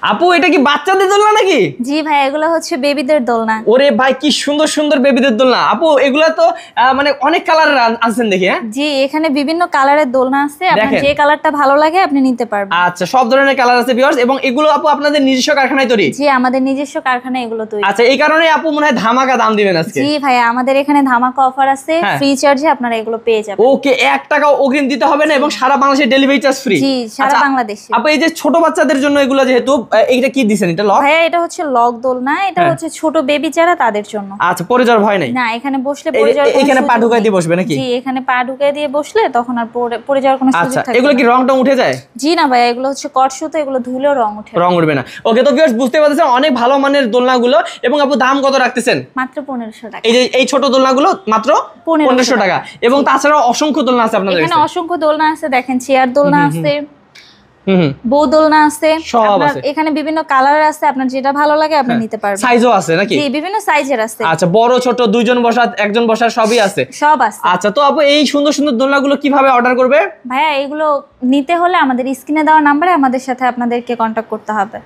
আপু এটা কি বাচ্চাদের দোলনা নাকি? জি ভাই, এগুলো হচ্ছে বেবিদের দোলনা। ওরে ভাই কি সুন্দর সুন্দর বেবিদের দোলনা। আপু এগুলা তো মানে অনেক কালারের আছেন দেখি। হ্যাঁ জি, এখানে বিভিন্ন কালারের দোলনা আছে, আপনার যে কালারটা ভালো লাগে আপনি নিতে পারবেন। আচ্ছা, সব ধরনের কালার আছে ভিউয়ার্স। এবং এগুলো আপু আপনাদের নিজস্ব কারখানায় তৈরি? জি, আমাদের নিজস্ব কারখানায় এগুলো তৈরি। আচ্ছা, এই কারণে আপু মনে হয় ধামাকা দাম দিবেন আজকে। জি ভাই, আমাদের এখানে ধামাকা অফার আছে, ফ্রি চার্জে আপনারা এগুলো পেয়ে যাবেন। ওকে, 1 টাকাও অগ্রিম দিতে হবে না এবং সারা বাংলাদেশে ডেলিভারি চার্জ ফ্রি। জি, সারা বাংলাদেশে। আপু এই যে ছোট বাচ্চাদের জন্য এগুলো যেহেতু, এইটা কি দিবেন? এটা লক? ভাইয়া এটা হচ্ছে লক দোলনা, এটা হচ্ছে ছোট বেবি যারা তাদের জন্য। আচ্ছা, পড়ে যাওয়ার ভয় নাই? না, এখানে বসলে পড়ে যাওয়ার কোনো এখানে পা ঢুকাই দিয়ে বসবে নাকি? জি, এখানে পা ঢুকাই দিয়ে বসলে তখন আর পড়ে যাওয়ার কোনো সুযোগ থাকে না। এগুলো কি রং টং উঠে যায়? জি না ভাইয়া, এগুলো হচ্ছে কট সুতো, এগুলো ধুলেও রং উঠবে না। ওকে, তো ভিউয়ার্স বুঝতে পারতেছেন অনেক ভালো মানের দোলনাগুলো। এবং আপু দাম কত রাখতেছেন? মাত্র 1500 টাকা। এই যে এই ছোট দোলনাগুলো মাত্র 1500 টাকা। এবং তাছাড়া অসংখ্য দোলনা আছে আপনাদের এখানে, অসংখ্য দোলনা আছে। দেখেন, চেয়ার দোলনা আছে, বউ দোলনা আছে, সব আছে। এখানে বিভিন্ন কালার আছে, আপনার যেটা ভালো লাগে আপনি নিতে পারবেন। সাইজও আছে নাকি? জি, বিভিন্ন সাইজের আছে। আচ্ছা, বড় ছোট, দুইজন বসা, একজন বসার সবই আছে? সব আছে। আচ্ছা, তো আপু এই সুন্দর সুন্দর দোলনাগুলো কিভাবে অর্ডার করবে? ভাইয়া এগুলো নিতে হলে আমাদের স্ক্রিনে দেওয়া নম্বরে আমাদের সাথে আপনাদেরকে কন্টাক্ট করতে হবে।